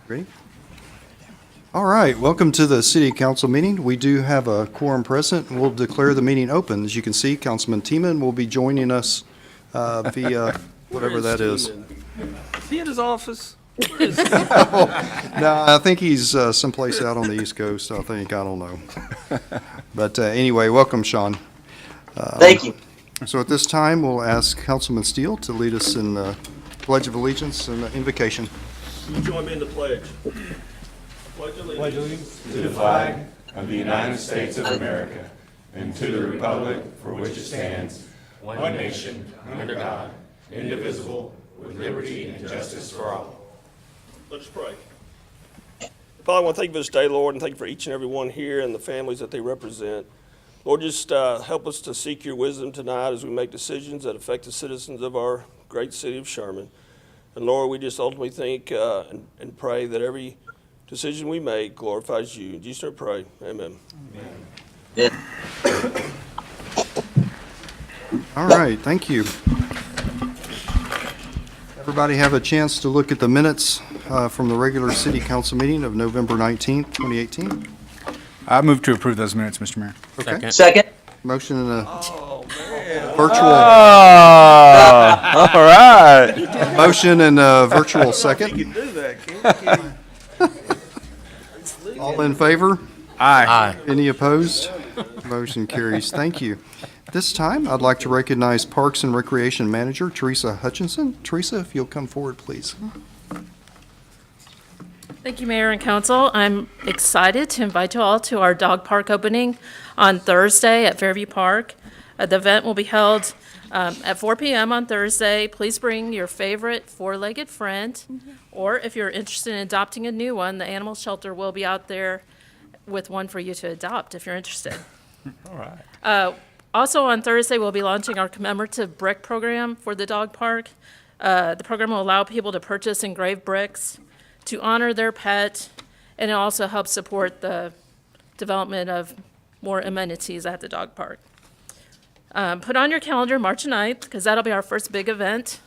Ready? All right, welcome to the City Council meeting. We do have a quorum present. We'll declare the meeting open. As you can see, Councilman Teeman will be joining us via whatever that is. Is he in his office? No, I think he's someplace out on the East Coast, I think. I don't know. But anyway, welcome, Sean. Thank you. So at this time, we'll ask Councilman Steele to lead us in the Pledge of Allegiance and the invocation. You join me in the pledge. Pledge allegiance To the flag of the United States of America and to the republic for which it stands, one nation, under God, indivisible, with liberty and justice for all. Let us pray. Father, I want to thank you for this day, Lord, and thank you for each and every one here and the families that they represent. Lord, just help us to seek your wisdom tonight as we make decisions that affect the citizens of our great city of Sherman. And Lord, we just ultimately think and pray that every decision we make glorifies you. In Jesus' name I pray. Amen. Yeah. All right, thank you. Everybody have a chance to look at the minutes from the regular City Council meeting of November 19th, 2018? I move to approve those minutes, Mr. Mayor. Okay. Second. Motion in a Oh, man. virtual, All right. motion and a virtual second. You can do that, can't you? All in favor? Aye. Any opposed? Motion carries. Thank you. This time, I'd like to recognize Parks and Recreation Manager Teresa Hutchinson. Teresa, if you'll come forward, please. Thank you, Mayor and Council. I'm excited to invite you all to our dog park opening on Thursday at Fairview Park. The event will be held at 4 p.m. on Thursday. Please bring your favorite four-legged friend, or if you're interested in adopting a new one, the animal shelter will be out there with one for you to adopt if you're interested. All right. Also on Thursday, we'll be launching our commemorative brick program for the dog park. The program will allow people to purchase engraved bricks to honor their pet, and it also helps support the development of more amenities at the dog park. Put on your calendar March 9th, because that'll be our first big event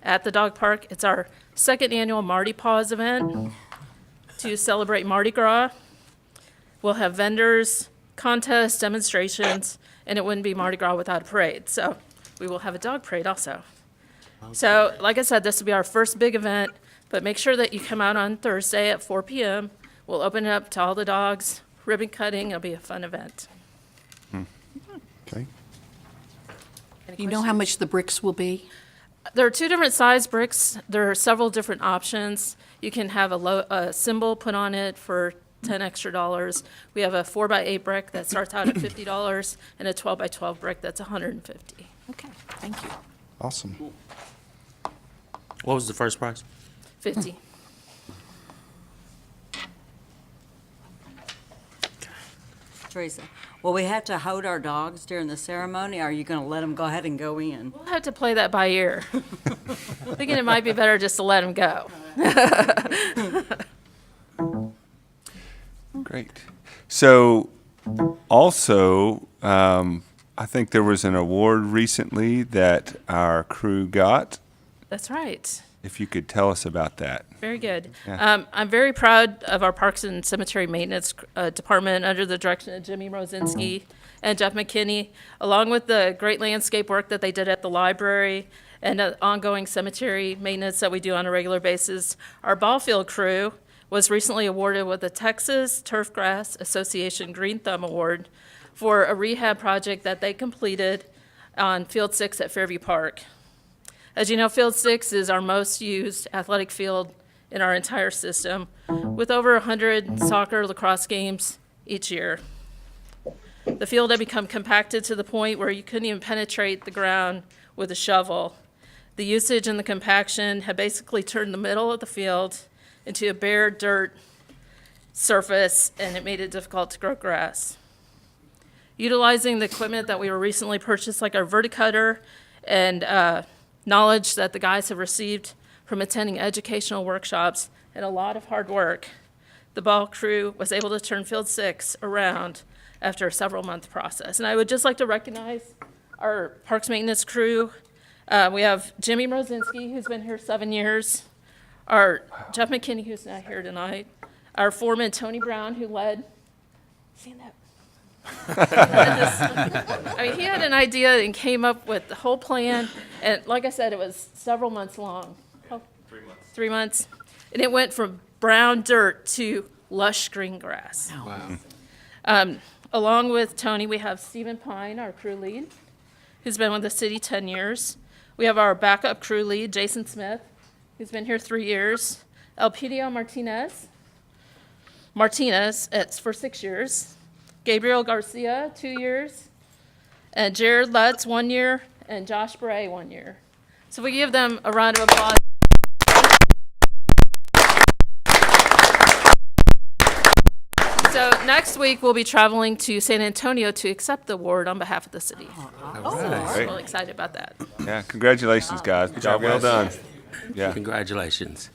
at the dog park. It's our second annual Mardi Paws event to celebrate Mardi Gras. We'll have vendors, contests, demonstrations, and it wouldn't be Mardi Gras without a parade. So we will have a dog parade also. So like I said, this will be our first big event, but make sure that you come out on Thursday at 4 p.m. We'll open it up to all the dogs, ribbon cutting. It'll be a fun event. Okay. Any You know how much the bricks will be? There are two different size bricks. There are several different options. You can have a symbol put on it for $10 extra. We have a 4x8 brick that starts out at $50 and a 12x12 brick that's $150. Okay, thank you. Awesome. What was the first price? $50. Teresa, will we have to hold our dogs during the ceremony, or are you going to let them go ahead and go in? We'll have to play that by ear. Thinking it might be better just to let them go. Great. So also, I think there was an award recently that our crew got. That's right. If you could tell us about that. Very good. Yeah. I'm very proud of our Parks and Cemetery Maintenance Department under the direction of Jimmy Rosinski and Jeff McKinney, along with the great landscape work that they did at the library and ongoing cemetery maintenance that we do on a regular basis. Our ball field crew was recently awarded with the Texas Turfgrass Association Green Thumb Award for a rehab project that they completed on Field 6 at Fairview Park. As you know, Field 6 is our most used athletic field in our entire system, with over 100 soccer, lacrosse games each year. The field had become compacted to the point where you couldn't even penetrate the ground with a shovel. The usage and the compaction had basically turned the middle of the field into a bare dirt surface, and it made it difficult to grow grass. Utilizing the equipment that we were recently purchased, like our verticutter and knowledge that the guys have received from attending educational workshops and a lot of hard work, the ball crew was able to turn Field 6 around after a several-month process. And I would just like to recognize our parks maintenance crew. We have Jimmy Rosinski, who's been here 7 years, our Jeff McKinney, who's not here tonight, our foreman, Tony Brown, who led, stand up. He had an idea and came up with the whole plan, and like I said, it was several months long. 3 months. And it went from brown dirt to lush green grass. Wow. Along with Tony, we have Stephen Pine, our crew lead, who's been with the city 10 years. We have our backup crew lead, Jason Smith, who's been here 3 years. Elpidio Martinez, it's for 6 years. Gabriel Garcia, 2 years. And Jared Lutz, 1 year. And Josh Bray, 1 year. So we give them a round of applause. So next week, we'll be traveling to San Antonio to accept the award on behalf of the city. I'm really excited about that. Yeah, congratulations, guys. Good job, well done. Yeah. Congratulations.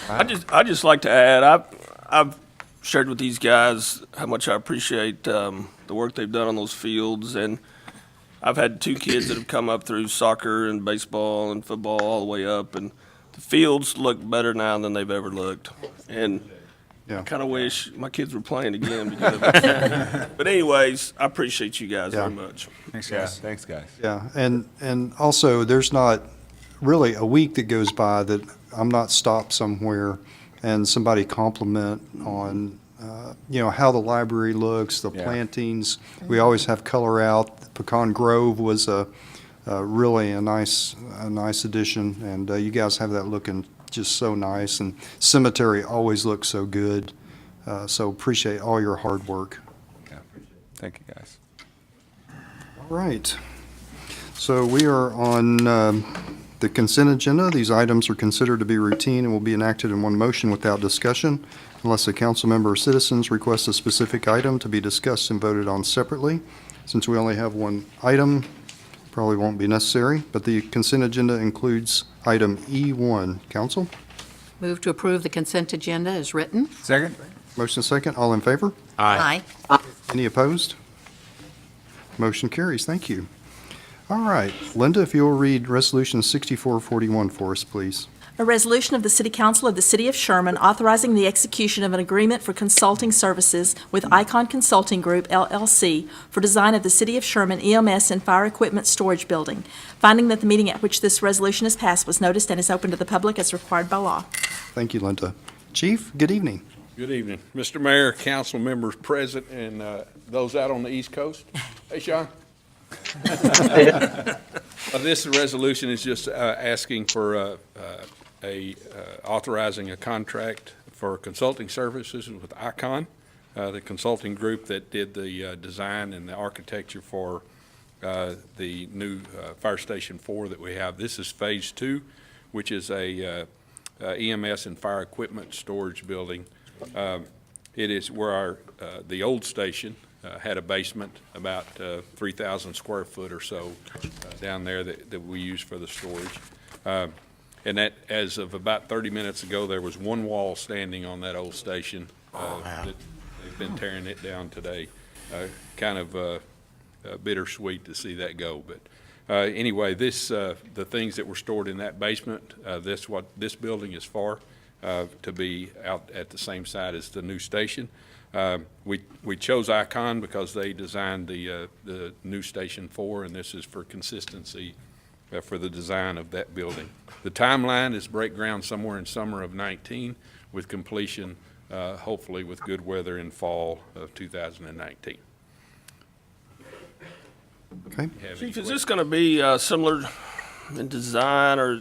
I just like to add, I've shared with these guys how much I appreciate the work they've done on those fields, and I've had 2 kids that have come up through soccer and baseball and football all the way up, and the fields look better now than they've ever looked. And Yeah. I kind of wish my kids were playing again because of it. But anyways, I appreciate you guys Yeah. very much. Thanks, Yeah, guys. thanks, guys. Yeah, and also, there's not really a week that goes by that I'm not stopped somewhere and somebody compliment on, how the library looks, the Yeah. plantings. We always have color out. Pecan Grove was really a nice addition, and you guys have that looking just so nice. And cemetery always looks so good. So appreciate all your hard work. Yeah. Thank you, guys. All right. So we are on the consent agenda. These items are considered to be routine and will be enacted in one motion without discussion unless a council member or citizens request a specific item to be discussed and voted on separately. Since we only have one item, probably won't be necessary, but the consent agenda includes item E1. Council? Move to approve the consent agenda as written. Second? Motion second. All in favor? Aye. Any opposed? Motion carries. Thank you. All right. Linda, if you'll read Resolution 6441 for us, please. A resolution of the City Council of the City of Sherman authorizing the execution of an agreement for consulting services with Icon Consulting Group, LLC, for design of the City of Sherman EMS and Fire Equipment Storage Building. Finding that the meeting at which this resolution is passed was noticed and is open to the public as required by law. Thank you, Linda. Chief, good evening. Good evening, Mr. Mayor, council members present, and those out on the East Coast. Hey, Sean. This resolution is just asking for authorizing a contract for consulting services with Icon, the consulting group that did the design and the architecture for the new Fire Station 4 that we have. This is Phase 2, which is a EMS and fire equipment storage building. It is where the old station had a basement, about 3,000 square foot or so down there that we use for the storage. And that, as of about 30 minutes ago, there was one wall standing on that old station. That they've been tearing it down today. Kind of bittersweet to see that go. But anyway, the things that were stored in that basement, that's what this building is for, to be out at the same site as the new station. We chose Icon because they designed the new Station 4, and this is for consistency for the design of that building. The timeline is break ground somewhere in summer of 19, with completion hopefully with good weather in fall of 2019. Okay. Chief, is this going to be similar in design, or,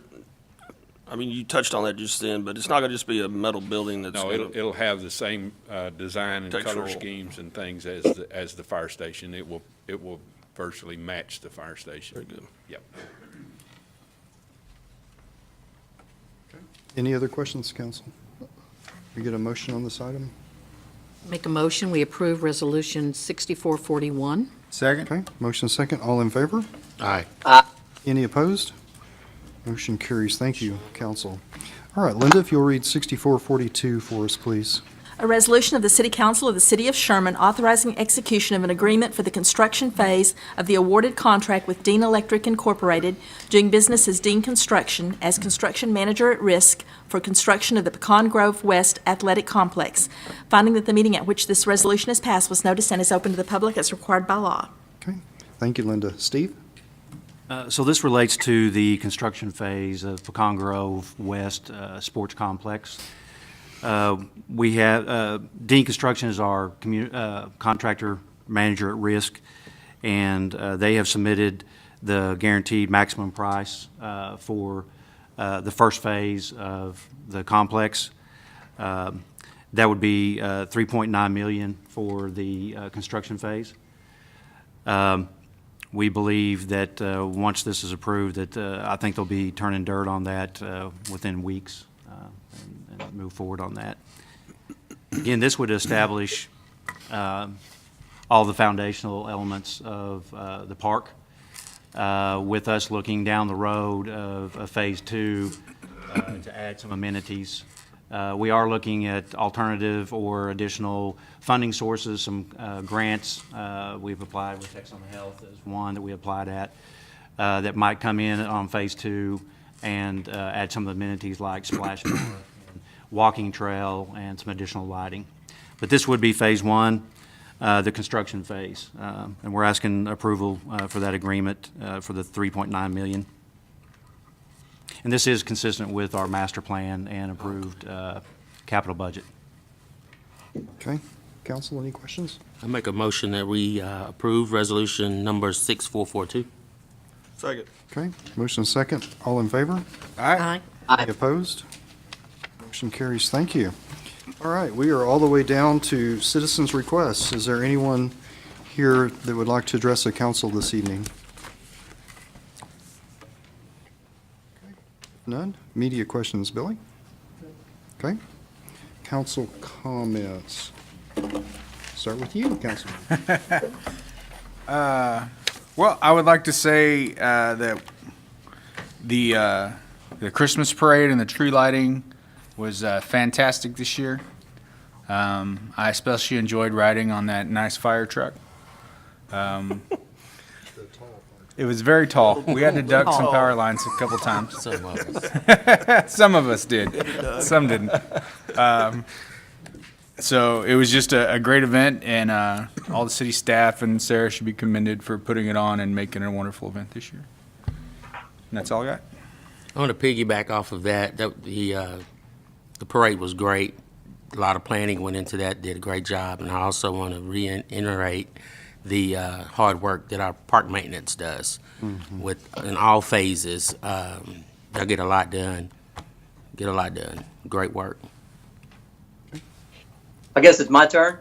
I mean, you touched on that just then, but it's not going to just be a metal building that's. No, it'll have the same design and color Textural. schemes and things as the fire station. It will virtually match the fire station. Very good. Yep. Any other questions, council? We get a motion on this item? Make a motion, we approve Resolution 6441. Second? Okay, motion second. All in favor? Aye. Any opposed? Motion carries. Thank you, council. All right, Linda, if you'll read 6442 for us, please. A resolution of the City Council of the City of Sherman authorizing execution of an agreement for the construction phase of the awarded contract with Dean Electric Incorporated, doing business as Dean Construction, as construction manager at risk for construction of the Pecan Grove West Athletic Complex. Finding that the meeting at which this resolution is passed was noticed and is open to the public as required by law. Okay, thank you, Linda. Steve? So this relates to the construction phase of Pecan Grove West Sports Complex. We have, Dean Construction is our contractor manager at risk, and they have submitted the guaranteed maximum price for the first phase of the complex. That would be $3.9 million for the construction phase. We believe that once this is approved, that I think they'll be turning dirt on that within weeks and move forward on that. Again, this would establish all the foundational elements of the park, with us looking down the road of Phase 2 to add some amenities. We are looking at alternative or additional funding sources, some grants. We've applied with Texas Health as one that we applied at that might come in on Phase 2 and add some of the amenities like splash bar, walking trail, and some additional lighting. But this would be Phase 1, the construction phase, and we're asking approval for that agreement for the $3.9 million. And this is consistent with our master plan and approved capital budget. Okay, council, any questions? I make a motion that we approve resolution number 6442. Second. Okay, motion second. All in favor? Aye. Any opposed? Motion carries. Thank you. All right, we are all the way down to citizens' requests. Is there anyone here that would like to address the council this evening? None? Media questions, Billy? Okay. Council comments. Start with you, Councilman. Well, I would like to say that the Christmas parade and the tree lighting was fantastic this year. I especially enjoyed riding on that nice fire truck. It was very tall. We had to duck some power lines a couple times. Some of us. Some of us did. Some didn't. So it was just a great event, and all the city staff and Sarah should be commended for putting it on and making it a wonderful event this year. And that's all I got. I want to piggyback off of that. The parade was great. A lot of planning went into that. Did a great job, and I also want to reiterate the hard work that our park maintenance does in all phases. They'll get a lot done. Great work. I guess it's my turn.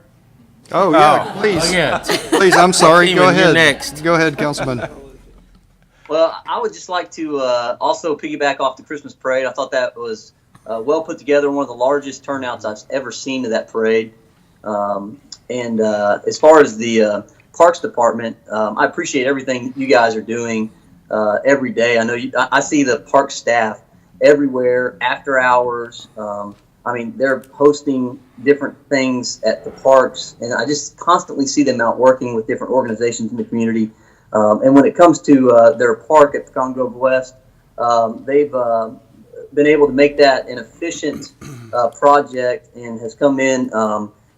Oh, yeah, please. Oh, yeah. Please, I'm sorry. Go Steven, you're ahead. next. Go ahead, Councilman. Well, I would just like to also piggyback off the Christmas parade. I thought that was well put together, one of the largest turnouts I've ever seen to that parade. And as far as the Parks Department, I appreciate everything you guys are doing every day. I know I see the park staff everywhere after hours. I mean, they're hosting different things at the parks, and I just constantly see them out working with different organizations in the community. And when it comes to their park at Pecan Grove West, they've been able to make that an efficient project and has come in.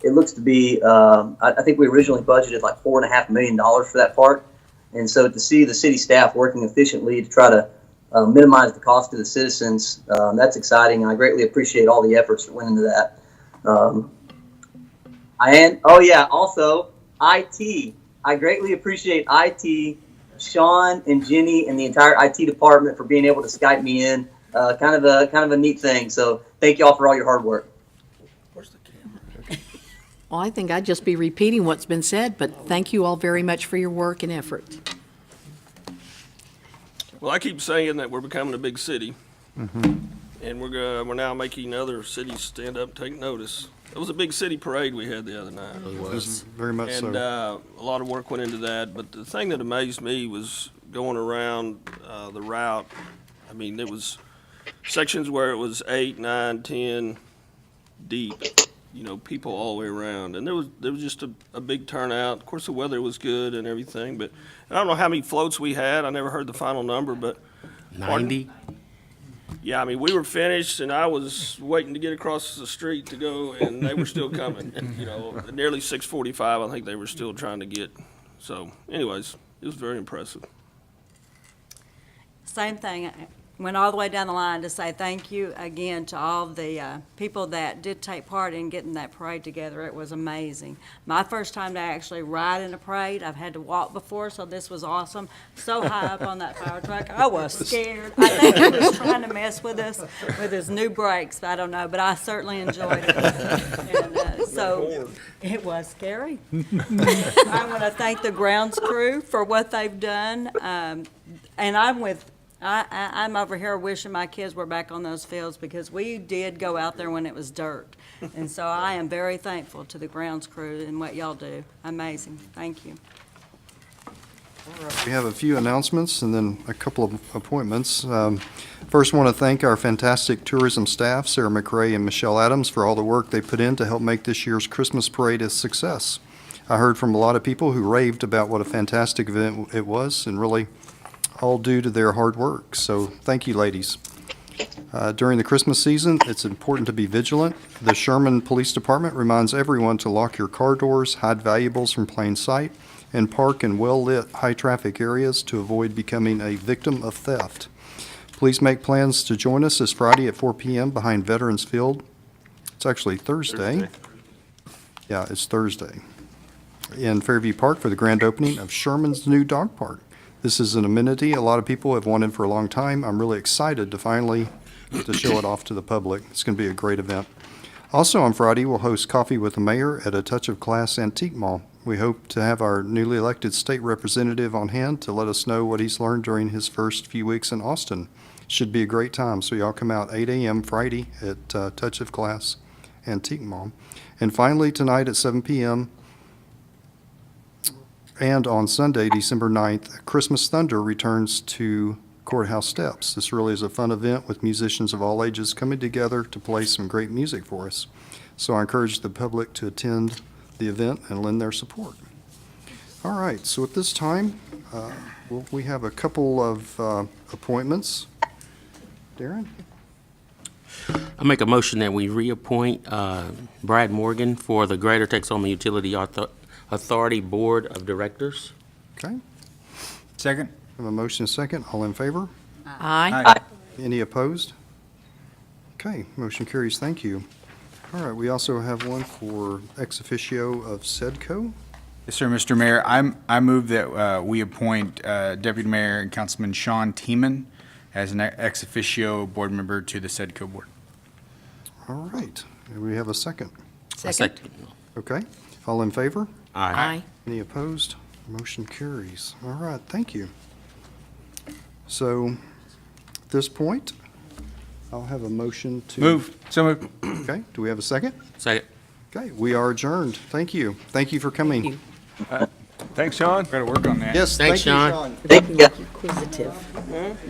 It looks to be, I think we originally budgeted like $4.5 million for that park. And so to see the city staff working efficiently to try to minimize the cost to the citizens, that's exciting. And I greatly appreciate all the efforts that went into that. Also IT. I greatly appreciate IT, Sean and Jenny and the entire IT department for being able to Skype me in. Kind of a neat thing. So thank you all for all your hard work. Well, I think I'd just be repeating what's been said, but thank you all very much for your work and effort. Well, I keep saying that we're becoming a big city, and we're now making other cities stand up and take notice. It was a big city parade we had the other night. It was. Very much And so. a lot of work went into that, but the thing that amazed me was going around the route. I mean, there was sections where it was 8, 9, 10 deep, people all the way around. And there was just a big turnout. Of course, the weather was good and everything, but I don't know how many floats we had. I never heard the final number, but 90? yeah, I mean, we were finished, and I was waiting to get across the street to go, and they were still coming. Nearly 6:45, I think they were still trying to get. So anyways, it was very impressive. Same thing. I went all the way down the line to say thank you again to all the people that did take part in getting that parade together. It was amazing. My first time to actually ride in a parade. I've had to walk before, so this was awesome. So high up on that fire truck, I was scared. I think he was trying to mess with us with his new brakes. I don't know, but I certainly enjoyed it. And, so it was scary. I want to thank the grounds crew for what they've done. And I'm over here wishing my kids were back on those fields because we did go out there when it was dirt. And so I am very thankful to the grounds crew and what y'all do. Amazing. Thank you. We have a few announcements and then a couple of appointments. First, want to thank our fantastic tourism staff, Sarah McRae and Michelle Adams, for all the work they put in to help make this year's Christmas parade a success. I heard from a lot of people who raved about what a fantastic event it was, and really all due to their hard work. So thank you, ladies. During the Christmas season, it's important to be vigilant. The Sherman Police Department reminds everyone to lock your car doors, hide valuables from plain sight, and park in well-lit, high-traffic areas to avoid becoming a victim of theft. Please make plans to join us this Friday at 4 p.m. behind Veterans Field. It's actually Thursday. Yeah, it's Thursday. In Fairview Park for the grand opening of Sherman's new dog park. This is an amenity a lot of people have wanted for a long time. I'm really excited to finally get to show it off to the public. It's going to be a great event. Also on Friday, we'll host Coffee with the Mayor at a Touch of Class Antique Mall. We hope to have our newly elected state representative on hand to let us know what he's learned during his first few weeks in Austin. Should be a great time, so y'all come out 8 a.m. Friday at Touch of Class Antique Mall. And finally, tonight at 7 p.m., and on Sunday, December 9th, Christmas Thunder returns to Courthouse Steps. This really is a fun event with musicians of all ages coming together to play some great music for us. So I encourage the public to attend the event and lend their support. All right, so at this time, we have a couple of appointments. Darren? I make a motion that we reappoint Brad Morgan for the Greater Texoma Utility Authority Board of Directors. Okay. Second? Have a motion and a second. All in favor? Aye. Any opposed? Okay, motion carries. Thank you. All right, we also have one for ex officio of SEDCO. Yes, sir, Mr. Mayor. I move that we appoint Deputy Mayor and Councilman Sean Tiemann as an ex officio board member to the SEDCO board. All right, and we have a second. Second. Okay, all in favor? Aye. Any opposed? Motion carries. All right, thank you. So, at this point, I'll have a motion to... Move. So move. Okay, do we have a second? Second. Okay, we are adjourned. Thank you. Thank you for coming. Thanks, Sean. Got to work on that. Yes, Thanks, thank you, Sean. Sean. Thank you. Inquisitive.